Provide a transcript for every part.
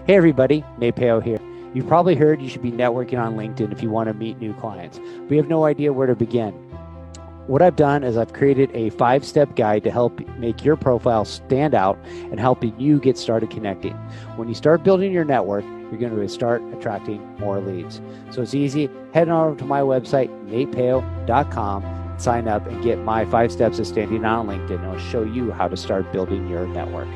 Hey everybody, Nate Peo here. You've probably heard you should be networking on LinkedIn if you want to meet new clients. We have no idea where to begin. What I've done is I've created a 5-step guide to help make your profile stand out and helping you get started connecting. When you start building your network, you're going to start attracting more leads. So it's easy. Head on over to my website, natepeo.com, sign up and get my 5 steps of standing out on LinkedIn. It'll show you how to start building your network.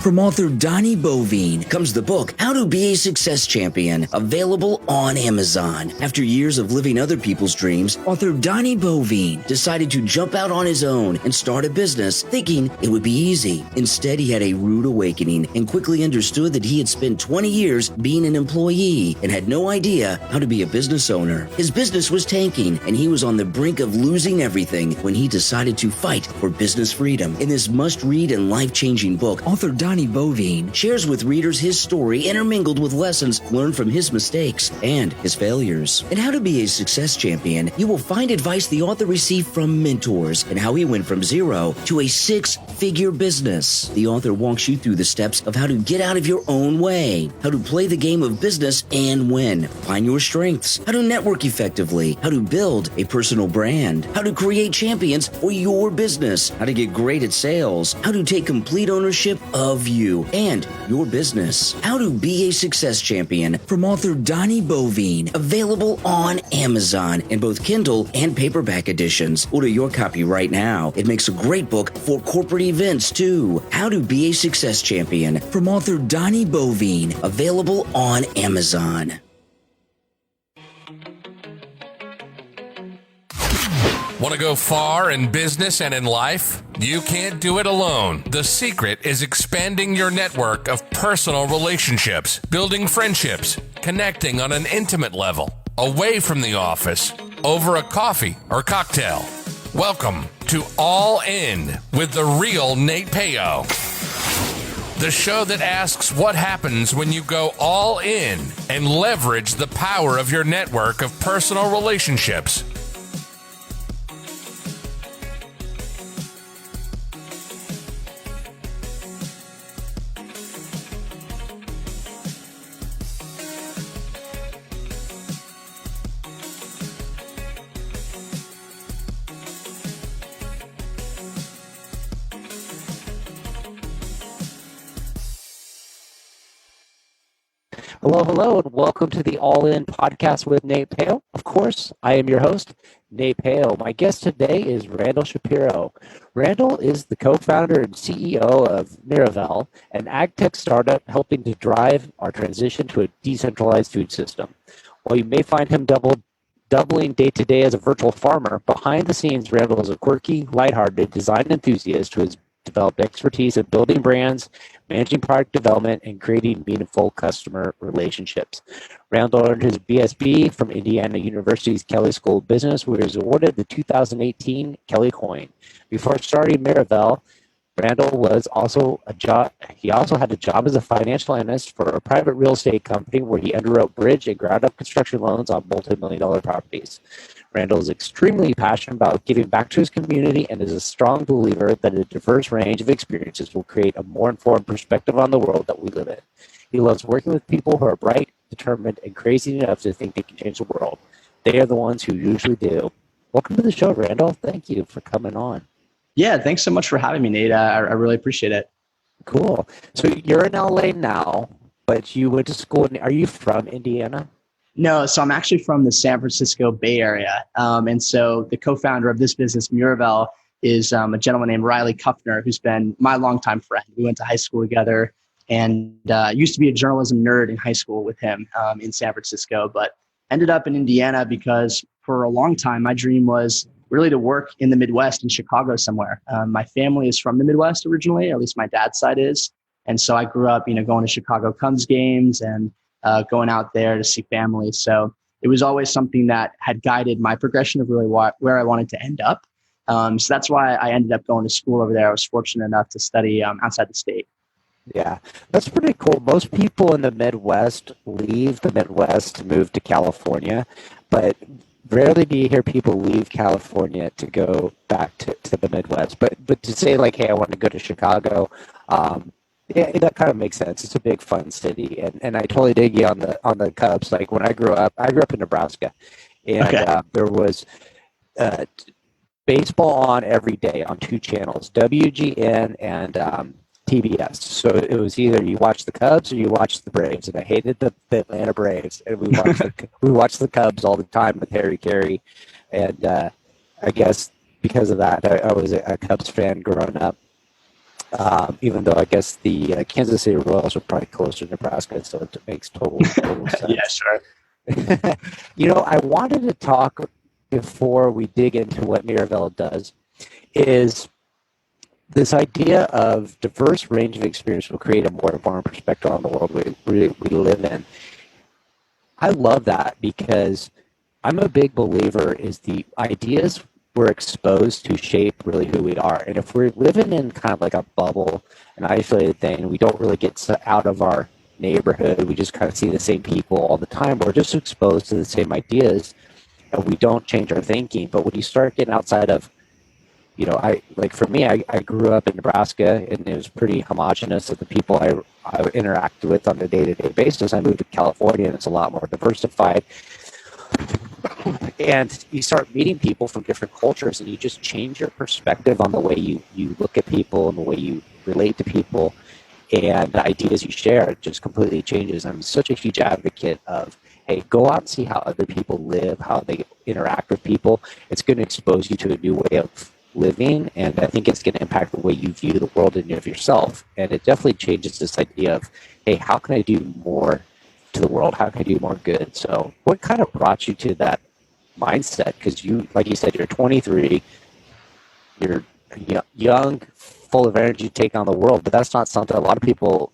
From author Donnie Bovine comes the book, How to Be a Success Champion, available on Amazon. After years of living other people's dreams, author Donnie Bovine decided to jump out on his own and start a business, thinking it would be easy. Instead, he had a rude awakening and quickly understood that he had spent 20 years being an employee and had no idea how to be a business owner. His business was tanking, and he was on the brink of losing everything when he decided to fight for business freedom. In this must-read and life-changing book, author Donnie Bovine shares with readers his story intermingled with lessons learned from his mistakes and his failures. In How to Be a Success Champion, you will find advice the author received from mentors and how he went from zero to a 6-figure business. The author walks you through the steps of how to get out of your own way, how to play the game of business and win, find your strengths, how to network effectively, how to build a personal brand, how to create champions for your business, how to get great at sales, how to take complete ownership of you and your business. How to Be a Success Champion from author Donnie Bovine, available on Amazon in both Kindle and paperback editions. Order your copy right now. It makes a great book for corporate events too. How to Be a Success Champion from author Donnie Bovine, available on Amazon. Want to go far in business and in life? You can't do it alone. The secret is expanding your network of personal relationships, building friendships, connecting on an intimate level, away from the office, over a coffee or cocktail. Welcome to All In with the real Nate Peo. The show that asks what happens when you go all in and leverage the power of your network of personal relationships. Hello, and welcome to the All In podcast with Nate Peo. Of course, I am your host, Nate Peo. My guest today is Randall Shapiro. Randall is the co-founder and CEO of Miravel, an ag tech startup helping to drive our transition to a decentralized food system. While you may find him doubling day-to-day as a virtual farmer, behind the scenes, Randall is a quirky, lighthearted design enthusiast who has developed expertise in building brands, managing product development, and creating meaningful customer relationships. Randall earned his BSB from Indiana University's Kelley School of Business, where he was awarded the 2018 Kelley Coin. Before starting Miravel, Randall was he also had a job as a financial analyst for a private real estate company where he underwrote bridge and ground-up construction loans on multi-million-dollar properties. Randall is extremely passionate about giving back to his community and is a strong believer that a diverse range of experiences will create a more informed perspective on the world that we live in. He loves working with people who are bright, determined, and crazy enough to think they can change the world. They are the ones who usually do. Welcome to the show, Randall. Thank you for coming on. Yeah, thanks so much for having me, Nate. I really appreciate it. Cool. So you're in LA now, but you went to school. Are you from Indiana? No, so I'm actually from the San Francisco Bay Area. And so the co-founder of this business, Miravel, is a gentleman named Riley Kuffner, who's been my longtime friend. We went to high school together and used to be a journalism nerd in high school with him in San Francisco, but ended up in Indiana because for a long time, my dream was really to work in the Midwest in Chicago somewhere. My family is from the Midwest originally, or at least my dad's side is. And so I grew up, going to Chicago Cubs games and going out there to see family. So it was always something that had guided my progression of really where I wanted to end up. So that's why I ended up going to school over there. I was fortunate enough to study outside the state. Yeah, that's pretty cool. Most people in the Midwest leave the Midwest to move to California, but rarely do you hear people leave California to go back to the Midwest. But to say like, hey, I want to go to Chicago, Yeah, that kind of makes sense. It's a big, fun city, and I totally dig you on the Cubs. Like when I grew up in Nebraska, and Okay. there was uh, baseball on every day on two channels, WGN and TBS. So it was either you watch the Cubs or you watch the Braves, and I hated the Atlanta Braves, and we watched the Cubs all the time with Harry Carey, and I guess because of that, I was a Cubs fan growing up. Even though I guess the Kansas City Royals are probably closer to Nebraska, so it makes total Yeah, sense. sure. I wanted to talk before we dig into what Miravel does is this idea of diverse range of experience will create a more informed perspective on the world we live in. I love that because I'm a big believer is the ideas we're exposed to shape really who we are. And if we're living in kind of like a bubble, an isolated thing, we don't really get out of our neighborhood. We just kind of see the same people all the time. We're just exposed to the same ideas and we don't change our thinking. But when you start getting outside of, I like for me, I grew up in Nebraska and it was pretty homogenous of the people I interacted with on a day-to-day basis. I moved to California and it's a lot more diversified. And you start meeting people from different cultures and you just change your perspective on the way you look at people and the way you relate to people and the ideas you share. It just completely changes. I'm such a huge advocate of, hey, go out and see how other people live, how they interact with people. It's going to expose you to a new way of living, and I think it's going to impact the way you view the world and of yourself. And it definitely changes this idea of, hey, how can I do more to the world? How can I do more good? So what kind of brought you to that mindset? Because you, like you said, you're 23, you're young, full of energy, take on the world, but that's not something a lot of people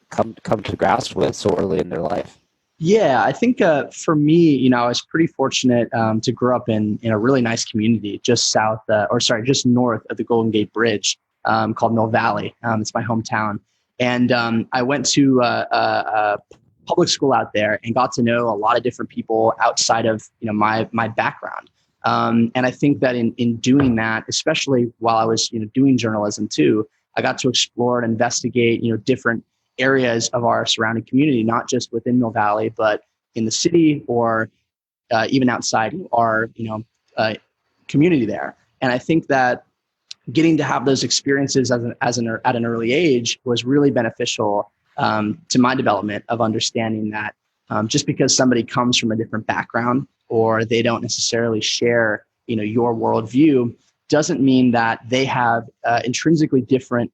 come to grasp with so early in their life. Yeah, I think for me, I was pretty fortunate to grow up in a really nice community just just north of the Golden Gate Bridge called Mill Valley. It's my hometown. And I went to a public school out there and got to know a lot of different people outside of my background. And I think that in doing that, especially while I was doing journalism too, I got to explore and investigate different areas of our surrounding community, not just within Mill Valley, but in the city or even outside our community there. And I think that getting to have those experiences at an early age was really beneficial to my development of understanding that just because somebody comes from a different background or they don't necessarily share your worldview doesn't mean that they have intrinsically different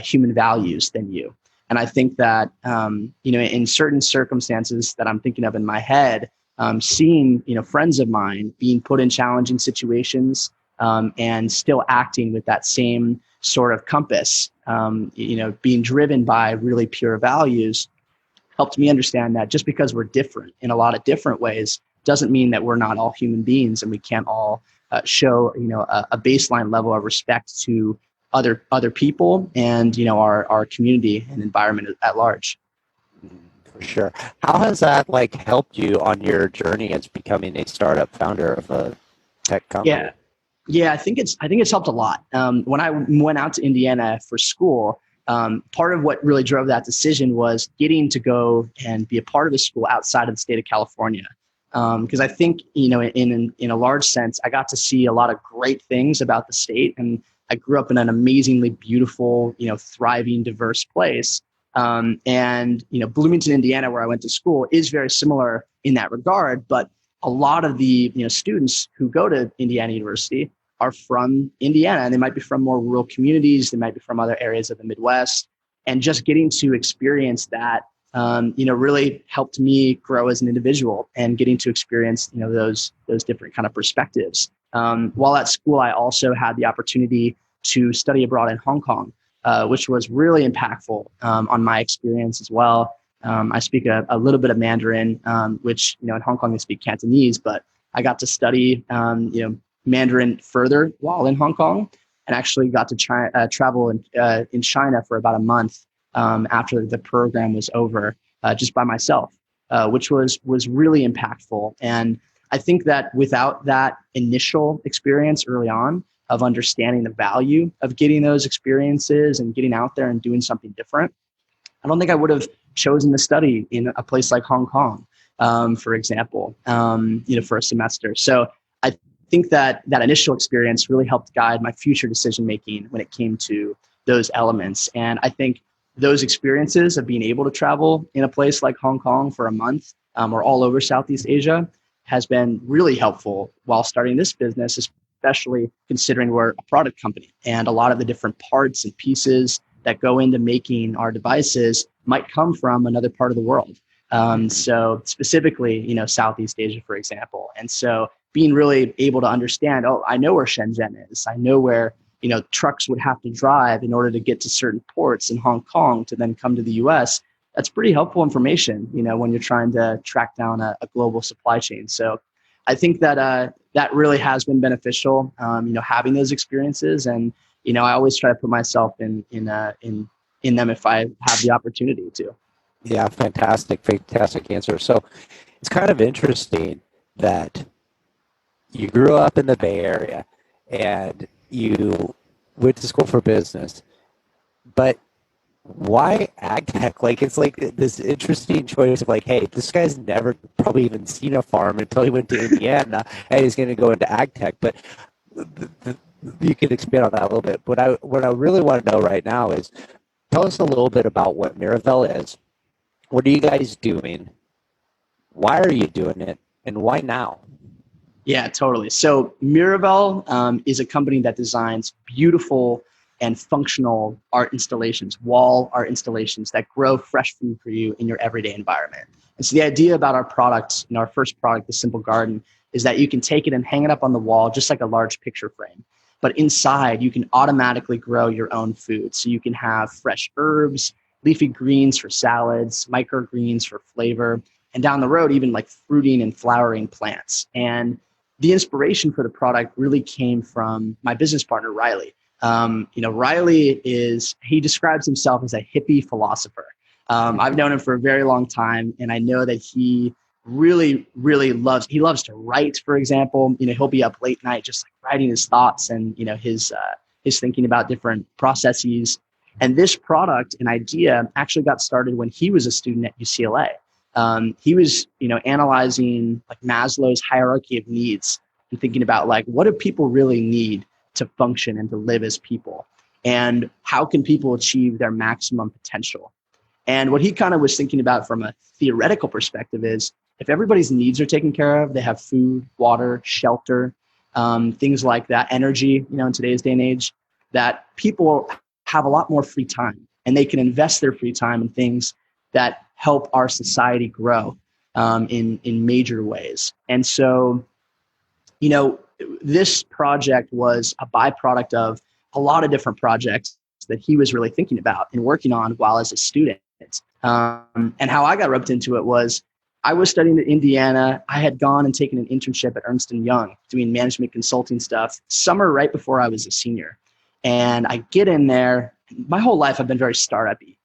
human values than you. And I think that, in certain circumstances that I'm thinking of in my head, seeing, friends of mine being put in challenging situations and still acting with that same sort of compass, being driven by really pure values, helped me understand that just because we're different in a lot of different ways doesn't mean that we're not all human beings and we can't all show, a baseline level of respect to other people and our community and environment at large. For sure. How has that helped you on your journey as becoming a startup founder of a tech company? Yeah, I think it's helped a lot. When I went out to Indiana for school, part of what really drove that decision was getting to go and be a part of the school outside of the state of California. Because I think in a large sense, I got to see a lot of great things about the state, and I grew up in an amazingly beautiful, thriving, diverse place. And Bloomington, Indiana, where I went to school, is very similar in that regard. But a lot of the students who go to Indiana University are from Indiana, and they might be from more rural communities. They might be from other areas of the Midwest. And just getting to experience that, really helped me grow as an individual and getting to experience, those different kind of perspectives. While at school, I also had the opportunity to study abroad in Hong Kong, which was really impactful on my experience as well. I speak a little bit of Mandarin, which, in Hong Kong they speak Cantonese, but I got to study, Mandarin further while in Hong Kong, and actually got to travel in China for about a month after the program was over, just by myself, which was really impactful. And I think that without that initial experience early on of understanding the value of getting those experiences and getting out there and doing something different, I don't think I would have chosen to study in a place like Hong Kong, for example, for a semester. So I think that initial experience really helped guide my future decision making when it came to those elements. And I think those experiences of being able to travel in a place like Hong Kong for a month or all over Southeast Asia has been really helpful while starting this business, especially considering we're a product company and a lot of the different parts and pieces that go into making our devices might come from another part of the world. So specifically, Southeast Asia, for example. And so being really able to understand, I know where Shenzhen is. I know where, trucks would have to drive in order to get to certain ports in Hong Kong to then come to the US. That's pretty helpful information, when you're trying to track down a global supply chain. So I think that that really has been beneficial, having those experiences. And, I always try to put myself in them if I have the opportunity to. Yeah, fantastic answer. So it's kind of interesting that you grew up in the Bay Area and you went to school for business, but why ag tech? Like, it's like this interesting choice of like, hey, this guy's never probably even seen a farm until he went to Indiana and he's going to go into ag tech. But you can expand on that a little bit. What I really want to know right now is, tell us a little bit about what Miravel is. What are you guys doing? Why are you doing it? And why now? Yeah, totally. So Miravel is a company that designs beautiful and functional art installations, wall art installations that grow fresh food for you in your everyday environment. And so the idea about our product, our first product, the Simple Garden, is that you can take it and hang it up on the wall just like a large picture frame. But inside, you can automatically grow your own food. So you can have fresh herbs, leafy greens for salads, microgreens for flavor, and down the road, even like fruiting and flowering plants. And the inspiration for the product really came from my business partner, Riley. Riley he describes himself as a hippie philosopher. I've known him for a very long time, and I know that he really, really loves to write, for example. He'll be up late night just like writing his thoughts and, his thinking about different processes. And this product and idea actually got started when he was a student at UCLA. He was, analyzing like Maslow's hierarchy of needs and thinking about like, what do people really need to function and to live as people? And how can people achieve their maximum potential? And what he kind of was thinking about from a theoretical perspective is, if everybody's needs are taken care of, they have food, water, shelter, things like that, energy, in today's day and age, that people have a lot more free time and they can invest their free time in things that help our society grow in major ways. And so, this project was a byproduct of a lot of different projects that he was really thinking about and working on while as a student. And how I got roped into it was, I was studying in Indiana. I had gone and taken an internship at Ernst & Young doing management consulting stuff summer right before I was a senior. And I get in there. My whole life I've been very startup-y.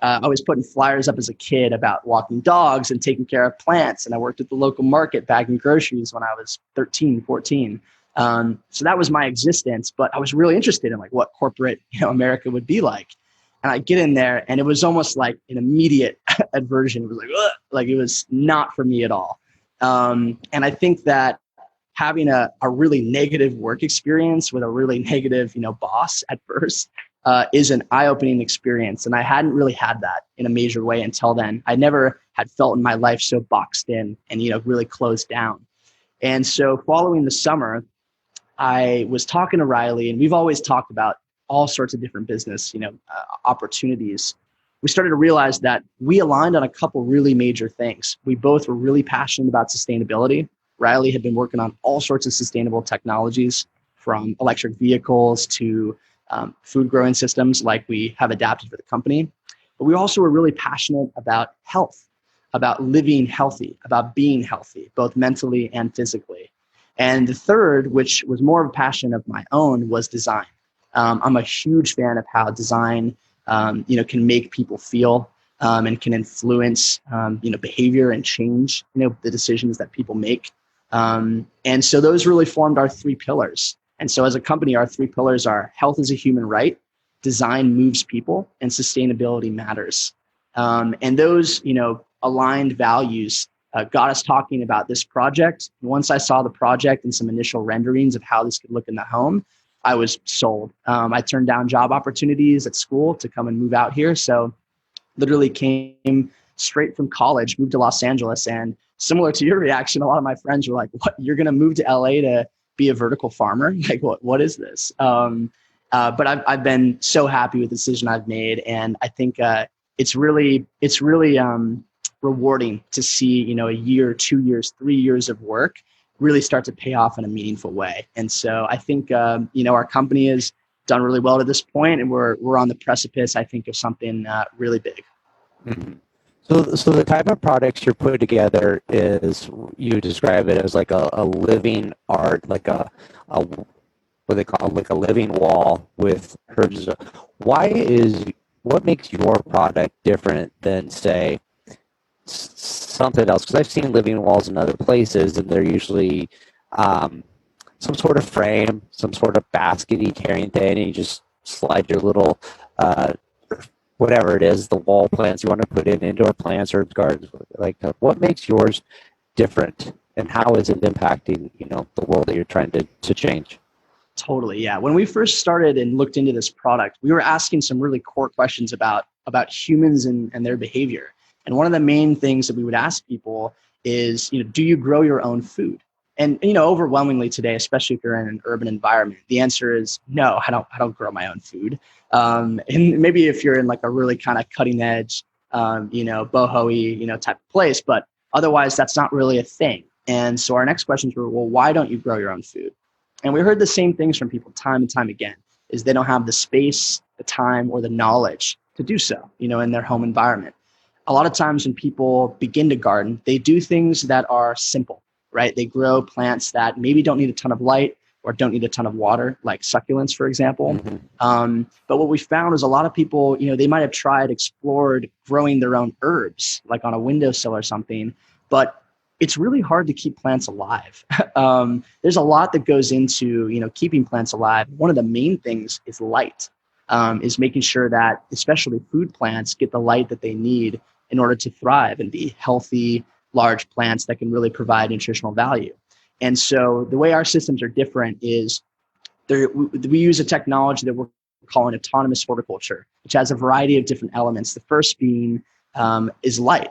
I was putting flyers up as a kid about walking dogs and taking care of plants. And I worked at the local market bagging groceries when I was 13, 14. So that was my existence. But I was really interested in like what corporate America would be like. And I get in there and it was almost like an immediate aversion. It was like, ugh, like it was not for me at all. And I think that having a really negative work experience with a really negative, boss at first is an eye-opening experience. And I hadn't really had that in a major way until then. I never had felt in my life so boxed in and, really closed down. And so following the summer, I was talking to Riley, and we've always talked about all sorts of different business, opportunities. We started to realize that we aligned on a couple really major things. We both were really passionate about sustainability. Riley had been working on all sorts of sustainable technologies, from electric vehicles to food growing systems like we have adapted for the company. But we also were really passionate about health, about living healthy, about being healthy, both mentally and physically. And the third, which was more of a passion of my own, was design. I'm a huge fan of how design, can make people feel and can influence, behavior and change, the decisions that people make. And so those really formed our three pillars. And so as a company, our three pillars are health is a human right, design moves people and sustainability matters. And those, aligned values got us talking about this project. Once I saw the project and some initial renderings of how this could look in the home, I was sold. I turned down job opportunities at school to come and move out here. So literally came straight from college, moved to Los Angeles. And similar to your reaction, a lot of my friends were like, what, you're going to move to LA to be a vertical farmer? Like, what is this? But I've been so happy with the decision I've made. And I think it's really rewarding to see, a year, 2 years, 3 years of work really start to pay off in a meaningful way. And so I think, our company has done really well to this point, and we're on the precipice, I think, of something really big. Mm-hmm. So the type of products you're putting together is, you describe it as like a living art, like a what they call like a living wall with herbs. What makes your product different than, say, something else? Because I've seen living walls in other places, and they're usually some sort of frame, some sort of basket-y carrying thing, and you just slide your little whatever it is, the wall plants you want to put in, indoor plants, herb gardens. Like, what makes yours different, and how is it impacting the world that you're trying to change? Totally, yeah. When we first started and looked into this product, we were asking some really core questions about humans and their behavior. And one of the main things that we would ask people is, do you grow your own food? And overwhelmingly today, especially if you're in an urban environment, the answer is no. I don't grow my own food. And maybe if you're in like a really kind of cutting edge, boho-y, type of place, but otherwise that's not really a thing. And so our next questions were, well, why don't you grow your own food? And we heard the same things from people time and time again, is they don't have the space, the time, or the knowledge to do so, in their home environment. A lot of times when people begin to garden, they do things that are simple, right? They grow plants that maybe don't need a ton of light or don't need a ton of water, like succulents, for example. Mm-hmm. But what we found is a lot of people, they might have explored growing their own herbs, like on a windowsill or something, but it's really hard to keep plants alive. There's a lot that goes into, keeping plants alive. One of the main things is light, is making sure that especially food plants get the light that they need in order to thrive and be healthy, large plants that can really provide nutritional value. And so the way our systems are different is we use a technology that we're calling autonomous horticulture, which has a variety of different elements. The first being is light.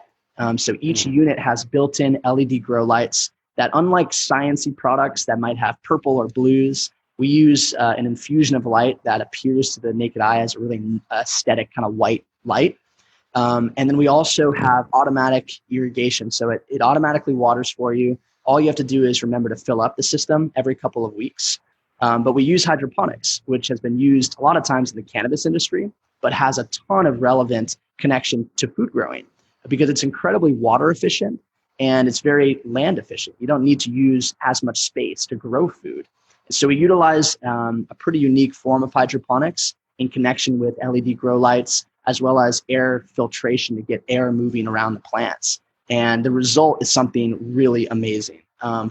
So each unit has built-in LED grow lights that, unlike sciencey products that might have purple or blues, we use an infusion of light that appears to the naked eye as a really aesthetic kind of white light. And then we also have automatic irrigation. So it automatically waters for you. All you have to do is remember to fill up the system every couple of weeks. But we use hydroponics, which has been used a lot of times in the cannabis industry, but has a ton of relevant connection to food growing, because it's incredibly water efficient and it's very land efficient. You don't need to use as much space to grow food. So we utilize a pretty unique form of hydroponics in connection with LED grow lights, as well as air filtration to get air moving around the plants. And the result is something really amazing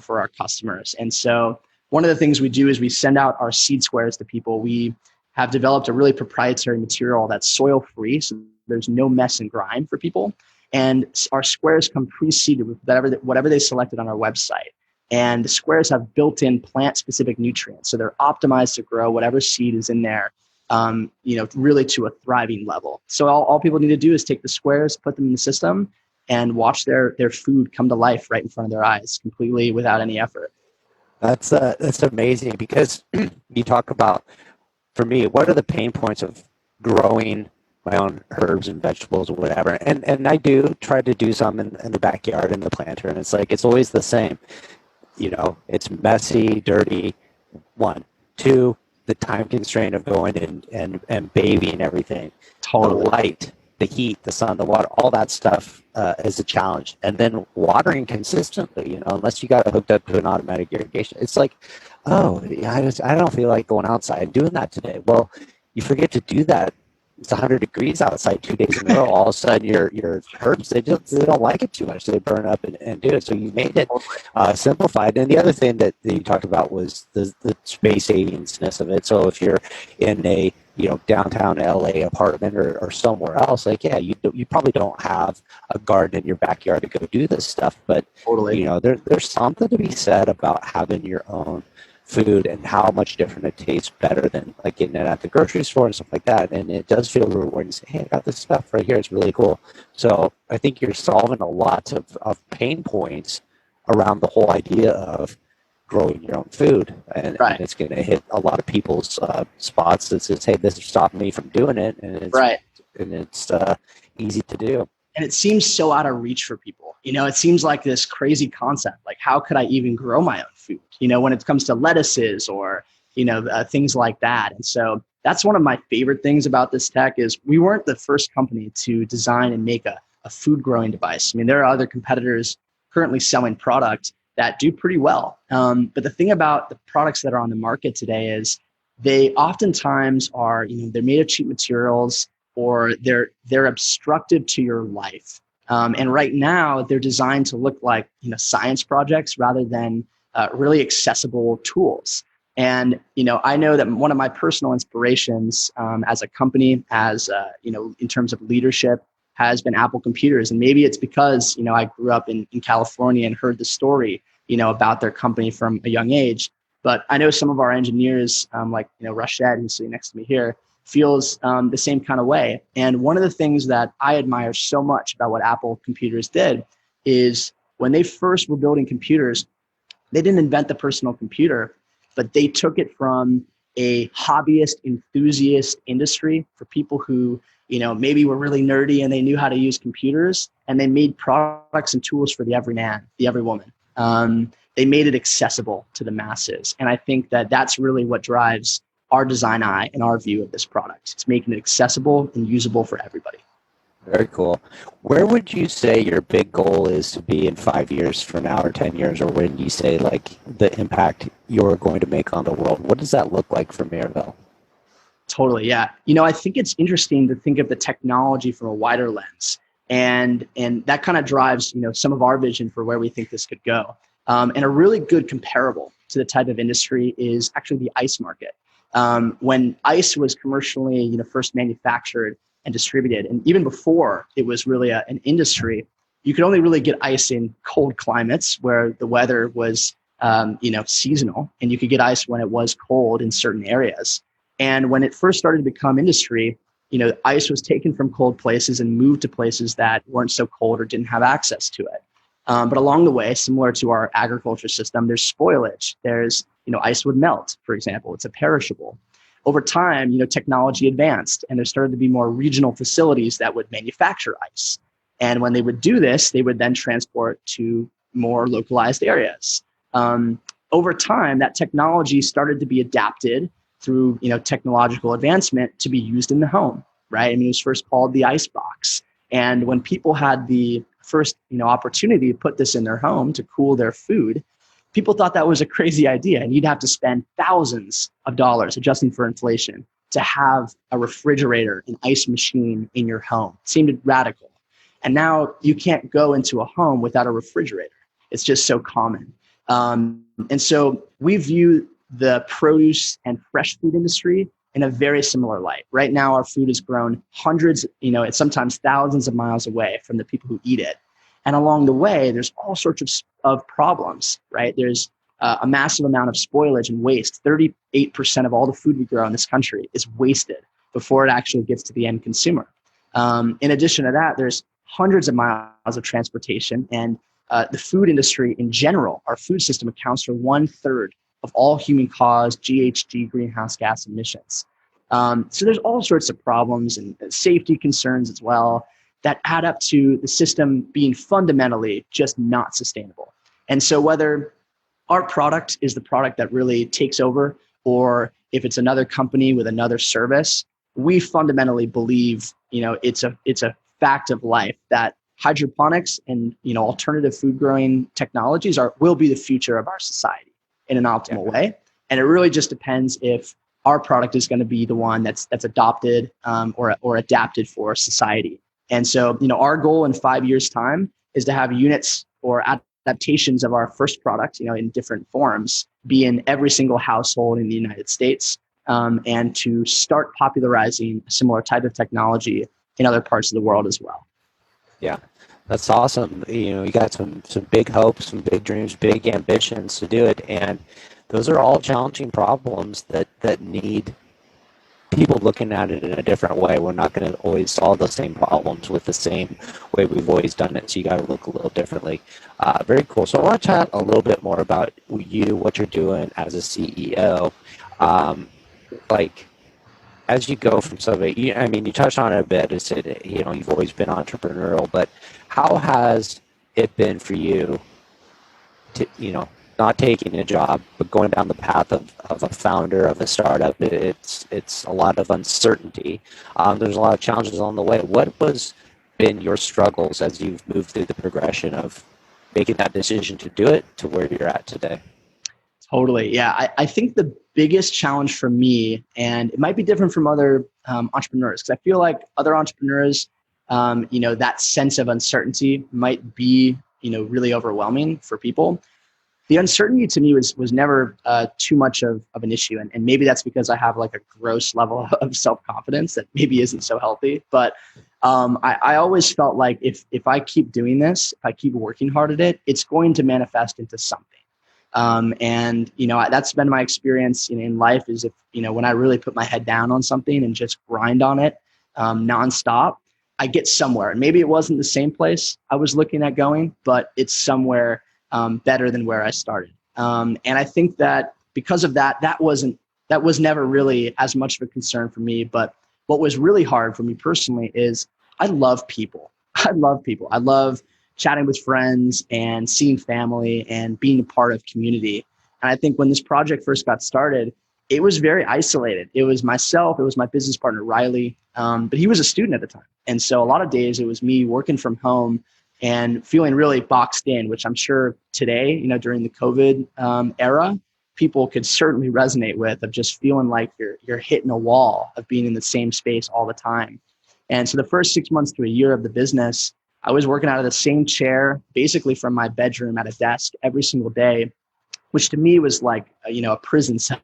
for our customers. And so one of the things we do is we send out our seed squares to people. We have developed a really proprietary material that's soil free, so there's no mess and grime for people. And our squares come pre-seeded with whatever they selected on our website. And the squares have built-in plant-specific nutrients. So they're optimized to grow whatever seed is in there, really to a thriving level. So all people need to do is take the squares, put them in the system, and watch their food come to life right in front of their eyes, completely without any effort. That's amazing, because you talk about, for me, what are the pain points of growing my own herbs and vegetables or whatever. And I do try to do some in the backyard in the planter, and it's always the same. It's messy, dirty, one. Two, the time constraint of going and babying everything. Totally. The light, the heat, the sun, the water, all that stuff is a challenge. And then watering consistently, unless you got it hooked up to an automatic irrigation. It's like, oh, yeah, I don't feel like going outside and doing that today. Well, you forget to do that. It's 100 degrees outside 2 days in a row. All of a sudden, your herbs, they don't like it too much. They burn up and do it. So you made it simplified. And the other thing that you talked about was the space savingness of it. So if you're in a downtown LA apartment or somewhere else, like, yeah, you probably don't have a garden in your backyard to go do this stuff, but Totally. there's something to be said about having your own food and how much different it tastes better than like getting it at the grocery store and stuff like that. And it does feel rewarding to say, hey, I got this stuff right here. It's really cool. So I think you're solving a lot of pain points around the whole idea of growing your own food. And it's going to hit a lot of people's spots that says, hey, this stopped me from doing it. And it's easy to do. And it seems so out of reach for people. It seems like this crazy concept. Like, how could I even grow my own food? When it comes to lettuces or, things like that. And so that's one of my favorite things about this tech is we weren't the first company to design and make a food growing device. I mean, there are other competitors currently selling product that do pretty well. But the thing about the products that are on the market today is they oftentimes are, they're made of cheap materials, or they're obstructive to your life. And right now they're designed to look like, science projects rather than really accessible tools. And, I know that one of my personal inspirations as a company, in terms of leadership, has been Apple computers. And maybe it's because, I grew up in California and heard the story, about their company from a young age. But I know some of our engineers, like, Rashad, who's sitting next to me here, feels the same kind of way. And one of the things that I admire so much about what Apple computers did is when they first were building computers, they didn't invent the personal computer, but they took it from a hobbyist, enthusiast industry for people who, maybe were really nerdy and they knew how to use computers, and they made products and tools for the everyman, the everywoman. They made it accessible to the masses. And I think that that's really what drives our design eye and our view of this product. It's making it accessible and usable for everybody. Very cool. Where would you say your big goal is to be in 5 years from now, or 10 years, or when you say like the impact you're going to make on the world? What does that look like for Mirabelle? Totally. Yeah. I think it's interesting to think of the technology from a wider lens, and that kind of drives, some of our vision for where we think this could go. And a really good comparable to the type of industry is actually the ice market. When ice was commercially, first manufactured and distributed, and even before it was really an industry, you could only really get ice in cold climates where the weather was, seasonal, and you could get ice when it was cold in certain areas. And when it first started to become industry, ice was taken from cold places and moved to places that weren't so cold or didn't have access to it. But along the way, similar to our agriculture system, there's spoilage. There's, ice would melt, for example. It's a perishable. Over time, technology advanced, and there started to be more regional facilities that would manufacture ice. And when they would do this, they would then transport to more localized areas. Over time, that technology started to be adapted through, technological advancement to be used in the home, right? I mean, it was first called the ice box. And when people had the first, opportunity to put this in their home to cool their food, people thought that was a crazy idea. And you'd have to spend thousands of dollars, adjusting for inflation, to have a refrigerator, an ice machine in your home. It seemed radical. And now you can't go into a home without a refrigerator. It's just so common. And so we view the produce and fresh food industry in a very similar light. Right now, our food is grown hundreds, it's sometimes thousands of miles away from the people who eat it. And along the way, there's all sorts of problems, right? There's a massive amount of spoilage and waste. 38% of all the food we grow in this country is wasted before it actually gets to the end consumer. In addition to that, there's hundreds of miles of transportation, and the food industry in general, our food system accounts for 1/3 of all human-caused GHG greenhouse gas emissions. So there's all sorts of problems and safety concerns as well that add up to the system being fundamentally just not sustainable. And so whether our product is the product that really takes over, or if it's another company with another service, we fundamentally believe, it's a fact of life that hydroponics and, alternative food growing technologies will be the future of our society in an optimal way. And it really just depends if our product is going to be the one that's adopted or adapted for society. And so, our goal in 5 years' time is to have units or adaptations of our first product, in different forms, be in every single household in the United States. and to start popularizing a similar type of technology in other parts of the world as well. Yeah, that's awesome. You got some big hopes, some big dreams, big ambitions to do it, and those are all challenging problems that need people looking at it in a different way. We're not going to always solve the same problems with the same way we've always done it, so you got to look a little differently. Very cool. So I want to chat a little bit more about you, what you're doing as a CEO. Like, as you go from somebody, you touched on it a bit. You said, you've always been entrepreneurial, but how has it been for you to, not taking a job, but going down the path of a founder of a startup? It's a lot of uncertainty. There's a lot of challenges on the way. What was been your struggles as you've moved through the progression of making that decision to do it to where you're at today? Totally. Yeah. I think the biggest challenge for me, and it might be different from other entrepreneurs, because I feel like other entrepreneurs, that sense of uncertainty might be, really overwhelming for people. The uncertainty to me was never too much of an issue. And maybe that's because I have like a gross level of self-confidence that maybe isn't so healthy. But I always felt like if I keep doing this, if I keep working hard at it, it's going to manifest into something. That's been my experience in life is if, when I really put my head down on something and just grind on it nonstop, I get somewhere. And maybe it wasn't the same place I was looking at going, but it's somewhere better than where I started. And I think that because of that, that was never really as much of a concern for me. But what was really hard for me personally is I love people. I love chatting with friends and seeing family and being a part of community. And I think when this project first got started, it was very isolated. It was myself, it was my business partner, Riley, but he was a student at the time. And so a lot of days it was me working from home and feeling really boxed in, which I'm sure today, during the COVID era, people could certainly resonate with, of just feeling like you're hitting a wall of being in the same space all the time. And so the first 6 months to a year of the business, I was working out of the same chair, basically from my bedroom at a desk every single day, which to me was like, a prison cell.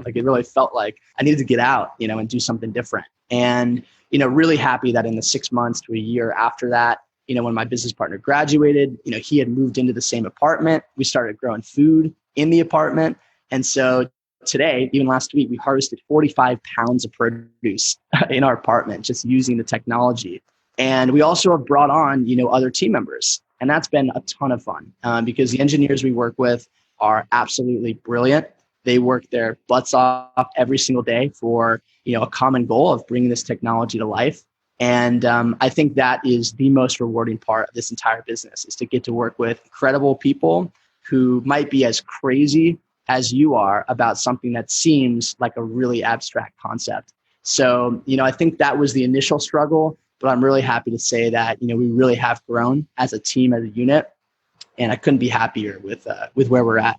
Like it really felt like I needed to get out, and do something different. And, really happy that in the 6 months to a year after that, when my business partner graduated, he had moved into the same apartment. We started growing food in the apartment. And so today, even last week, we harvested 45 pounds of produce in our apartment, just using the technology. And we also have brought on, other team members. And that's been a ton of fun because the engineers we work with are absolutely brilliant. They work their butts off every single day for, a common goal of bringing this technology to life. And I think that is the most rewarding part of this entire business, is to get to work with incredible people who might be as crazy as you are about something that seems like a really abstract concept. So, I think that was the initial struggle, but I'm really happy to say that, we really have grown as a team, as a unit, and I couldn't be happier with where we're at.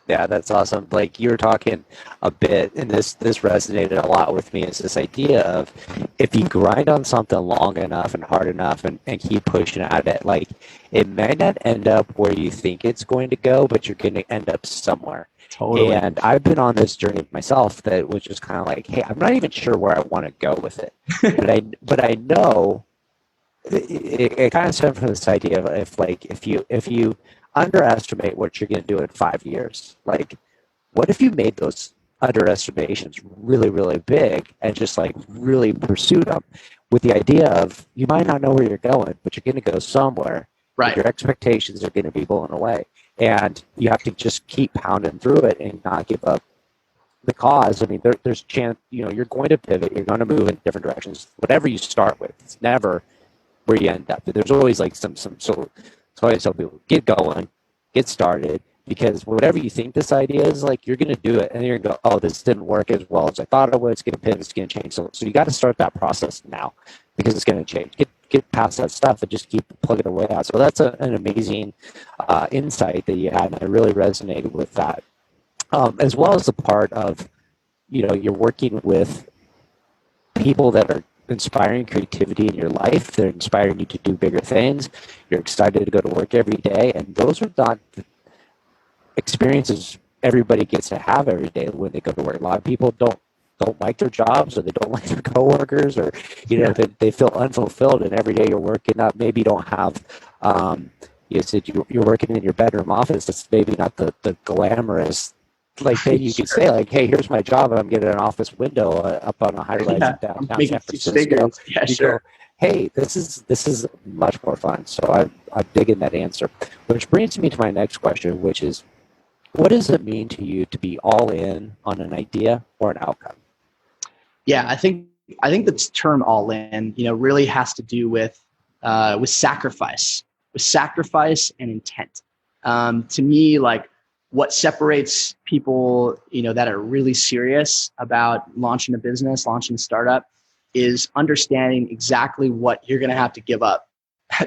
Yeah, that's awesome. Like you were talking a bit, and this resonated a lot with me, is this idea of if you grind on something long enough and hard enough and keep pushing at it, like it may not end up where you think it's going to go, but you're going to end up somewhere. Totally. And I've been on this journey myself that was just kind of like, hey, I'm not even sure where I want to go with it. but I know it kind of stemmed from this idea of if you underestimate what you're going to do in 5 years. Like, what if you made those underestimations really, really big and just like really pursued them with the idea of you might not know where you're going, but you're going to go somewhere. Right. Your expectations are going to be blown away. And you have to just keep pounding through it and not give up the cause. I mean, there's a chance, you're going to pivot. You're going to move in different directions. Whatever you start with, it's never where you end up. There's always like so I tell people, get going, get started, because whatever you think this idea is, like, you're going to do it, and you're going to go, oh, this didn't work as well as I thought it would. It's going to pivot, it's going to change. So you got to start that process now, because it's going to change. Get past that stuff and just keep plugging away out. So that's an amazing insight that you had, and I really resonated with that. As well as the part of, you're working with people that are inspiring creativity in your life. They're inspiring you to do bigger things. You're excited to go to work every day. And those are not the experiences everybody gets to have every day when they go to work. A lot of people don't don't like their jobs, or they don't like their coworkers, or they feel unfulfilled, and every day you're working up. Maybe you don't have you said you're working in your bedroom office. It's maybe not the glamorous like thing you could say, like, hey, here's my job, and I'm getting an office window up on a high rise in I'm downtown making San six Francisco. figures. Yeah, You sure. go, hey, this is much more fun. So I'm digging that answer, which brings me to my next question, which is, what does it mean to you to be all in on an idea or an outcome? Yeah, I think the term all in, really has to do with sacrifice, and intent. To me, like, what separates people, that are really serious about launching a business, launching a startup, is understanding exactly what you're going to have to give up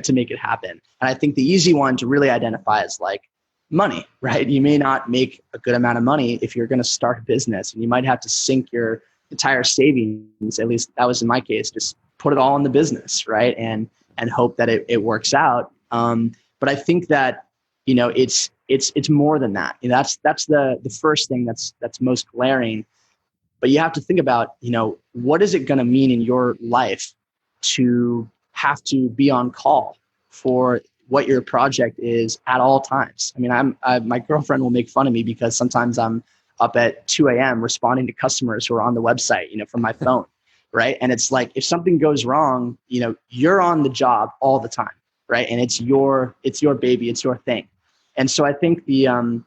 to make it happen. And I think the easy one to really identify is like money, right? You may not make a good amount of money if you're going to start a business, and you might have to sink your entire savings. At least that was in my case. Just put it all in the business, right? And hope that it works out. But I think that it's more than that. That's the first thing that's most glaring. But you have to think about, what is it going to mean in your life to have to be on call for what your project is at all times. I mean, my girlfriend will make fun of me because sometimes I'm up at 2 a.m. responding to customers who are on the website, from my phone, right? And it's like, if something goes wrong, you're on the job all the time, right? And it's your baby, it's your thing. And so I think the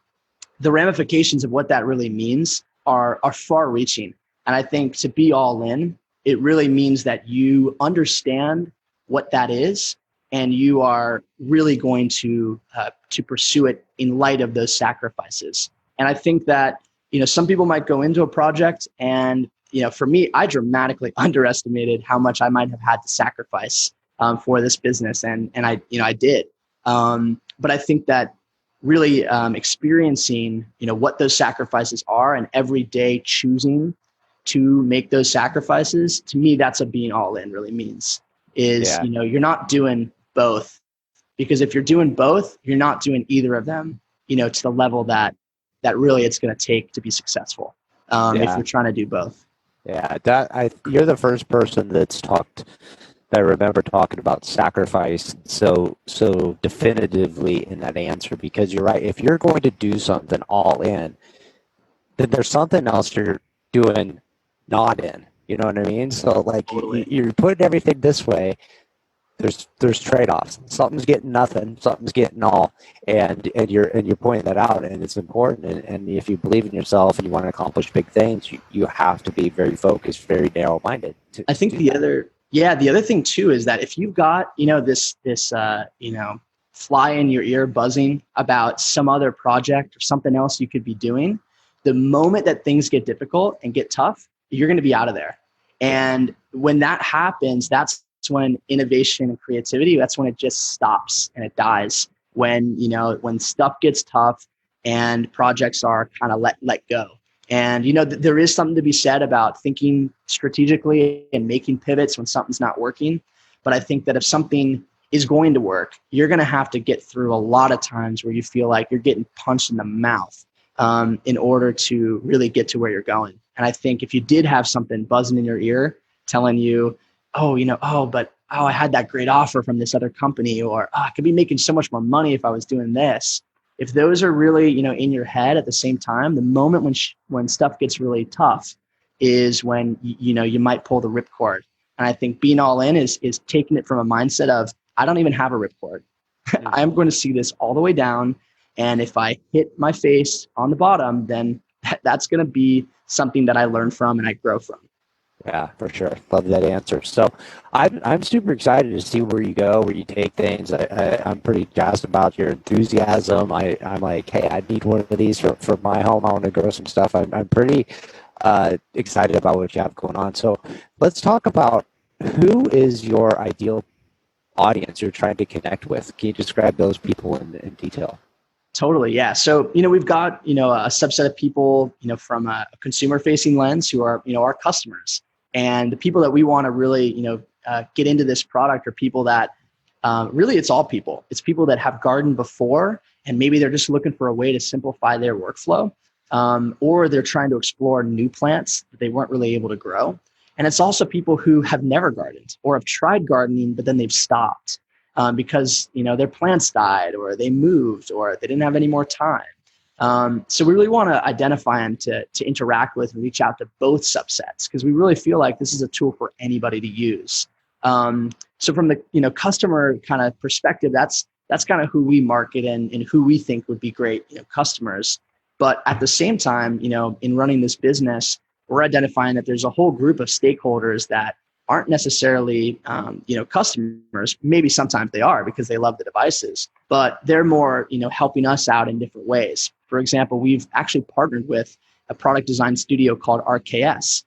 ramifications of what that really means are far reaching. And I think to be all in, it really means that you understand what that is, and you are really going to pursue it in light of those sacrifices. And I think that, some people might go into a project, and, for me, I dramatically underestimated how much I might have had to sacrifice for this business. And I did. But I think that really experiencing, what those sacrifices are, and every day choosing to make those sacrifices, to me, that's what being all in really means. Is, you're not doing both, because if you're doing both, you're not doing either of them, to the level that really it's going to take to be successful. If you're trying to do both. Yeah, you're the first person that I remember talking about sacrifice so definitively in that answer, because you're right. If you're going to do something all in, then there's something else you're doing not in. You know what I mean? So like, Totally. you're putting everything this way. There's trade-offs. Something's getting nothing. Something's getting all, and you're pointing that out, and it's important. And if you believe in yourself and you want to accomplish big things, you have to be very focused, very narrow-minded. I think the other thing too is that if you've got this fly in your ear buzzing about some other project or something else you could be doing, the moment that things get difficult and get tough, you're going to be out of there. And when that happens, that's when innovation and creativity, that's when it just stops and it dies. When stuff gets tough and projects are kind of let go. And there is something to be said about thinking strategically and making pivots when something's not working. But I think that if something is going to work, you're going to have to get through a lot of times where you feel like you're getting punched in the mouth in order to really get to where you're going. And I think if you did have something buzzing in your ear telling you, I had that great offer from this other company, or I could be making so much more money if I was doing this. If those are really, in your head at the same time, the moment when stuff gets really tough is when, you might pull the ripcord. And I think being all in is taking it from a mindset of, I don't even have a ripcord. I'm going to see this all the way down. And if I hit my face on the bottom, then that's going to be something that I learn from and I grow from. Yeah, for sure. Love that answer. So I'm super excited to see where you go, where you take things. I'm pretty jazzed about your enthusiasm. I'm like, hey, I need one of these for my home. I want to grow some stuff. I'm pretty excited about what you have going on. So let's talk about, who is your ideal audience you're trying to connect with? Can you describe those people in detail? Totally. Yeah. So, we've got, a subset of people, from a consumer facing lens who are, our customers. And the people that we want to really, get into this product are people that really, it's all people. It's people that have gardened before, and maybe they're just looking for a way to simplify their workflow. or they're trying to explore new plants that they weren't really able to grow. And it's also people who have never gardened or have tried gardening, but then they've stopped because their plants died or they moved or they didn't have any more time. So we really want to identify them to interact with and reach out to both subsets because we really feel like this is a tool for anybody to use. So from the customer kind of perspective, that's kind of who we market and who we think would be great customers. But at the same time, in running this business, we're identifying that there's a whole group of stakeholders that aren't necessarily, customers. Maybe sometimes they are because they love the devices, but they're more, helping us out in different ways. For example, we've actually partnered with a product design studio called RKS.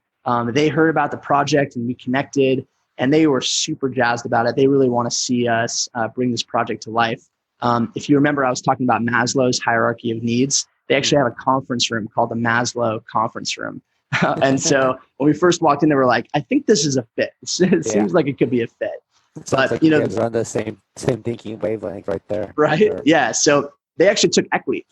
They heard about the project and we connected, and they were super jazzed about it. They really want to see us bring this project to life. If you remember, I was talking about Maslow's hierarchy of needs. They actually have a conference room called the Maslow Conference Room. And so when we first walked in, they were like, I think this is a fit. It seems like it could be a fit. But, like you guys are on the same thinking wavelength right there. Right. Sure. Yeah. So they actually took equity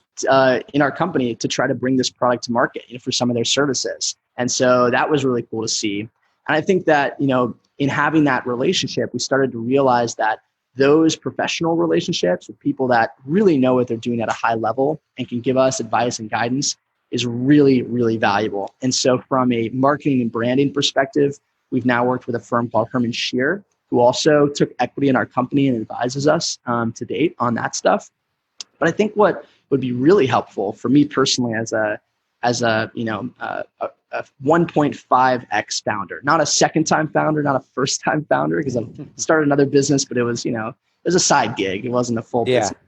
in our company to try to bring this product to market for some of their services. And so that was really cool to see. And I think that, in having that relationship, we started to realize that those professional relationships with people that really know what they're doing at a high level and can give us advice and guidance is really, really valuable. And so from a marketing and branding perspective, we've now worked with a firm called Herman Scheer, who also took equity in our company and advises us to date on that stuff. But I think what would be really helpful for me personally as a 1.5x founder, not a second time founder, not a first time founder, because I've started another business, but it was, it was a side gig. It wasn't a full business,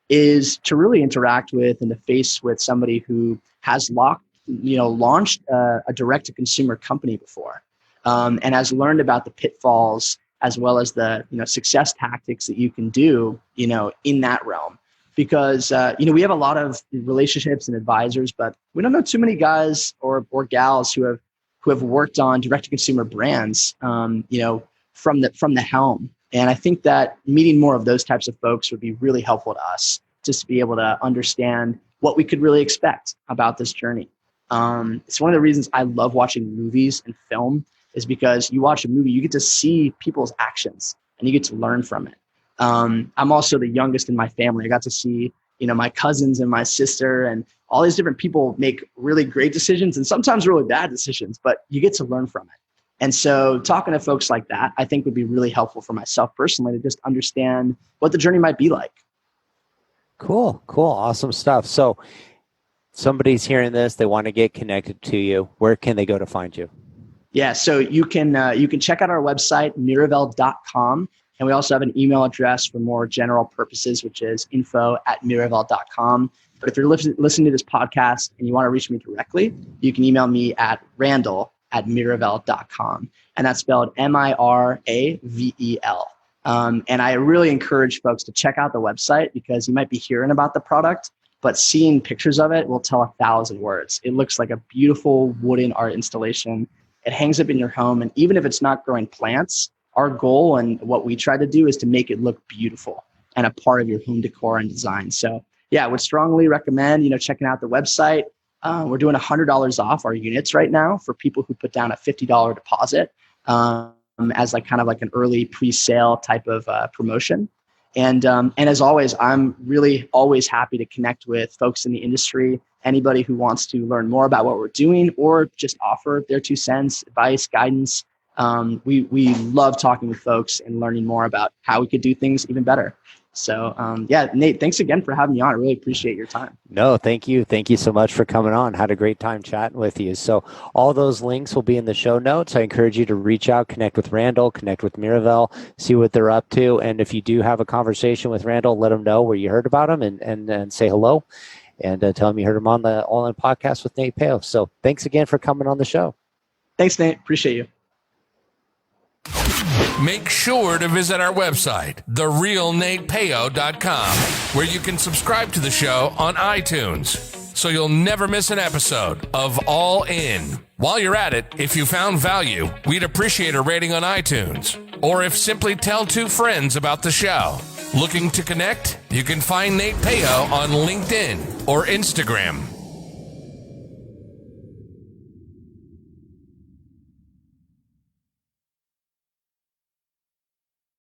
is to really interact with and to face with somebody who has launched a direct to consumer company before and has learned about the pitfalls as well as the, success tactics that you can do, in that realm. Because, we have a lot of relationships and advisors, but we don't know too many guys or gals who have worked on direct-to-consumer brands, from the helm. And I think that meeting more of those types of folks would be really helpful to us just to be able to understand what we could really expect about this journey. It's one of the reasons I love watching movies and film is because you watch a movie, you get to see people's actions and you get to learn from it. I'm also the youngest in my family. I got to see, my cousins and my sister and all these different people make really great decisions and sometimes really bad decisions, but you get to learn from it. And so talking to folks like that, I think would be really helpful for myself personally to just understand what the journey might be like. Cool. Awesome stuff. So somebody's hearing this, they want to get connected to you. Where can they go to find you? Yeah. So you can check out our website, Miravel.com. And we also have an email address for more general purposes, which is info@miravel.com. But if you're listening to this podcast and you want to reach me directly, you can email me at Randall@miravel.com. And that's spelled Miravel. And I really encourage folks to check out the website because you might be hearing about the product, but seeing pictures of it will tell 1,000 words. It looks like a beautiful wooden art installation. It hangs up in your home. And even if it's not growing plants, our goal and what we try to do is to make it look beautiful and a part of your home decor and design. So yeah, I would strongly recommend, checking out the website. We're doing $100 off our units right now for people who put down a $50 deposit as kind of an early pre-sale type of promotion. And as always, I'm really always happy to connect with folks in the industry, anybody who wants to learn more about what we're doing or just offer their 2 cents, advice, guidance. We love talking with folks and learning more about how we could do things even better. So, Nate, thanks again for having me on. I really appreciate your time. No, thank you. Thank you so much for coming on. Had a great time chatting with you. So all those links will be in the show notes. I encourage you to reach out, connect with Randall, connect with Miravel, see what they're up to. And if you do have a conversation with Randall, let him know where you heard about him and say hello and tell him you heard him on the All In podcast with Nate Peo. So thanks again for coming on the show. Thanks, Nate. Appreciate you. Make sure to visit our website, therealnatepeo.com, where you can subscribe to the show on iTunes, so you'll never miss an episode of All In. While you're at it, if you found value, we'd appreciate a rating on iTunes, or if simply tell 2 friends about the show. Looking to connect? You can find Nate Peo on LinkedIn or Instagram.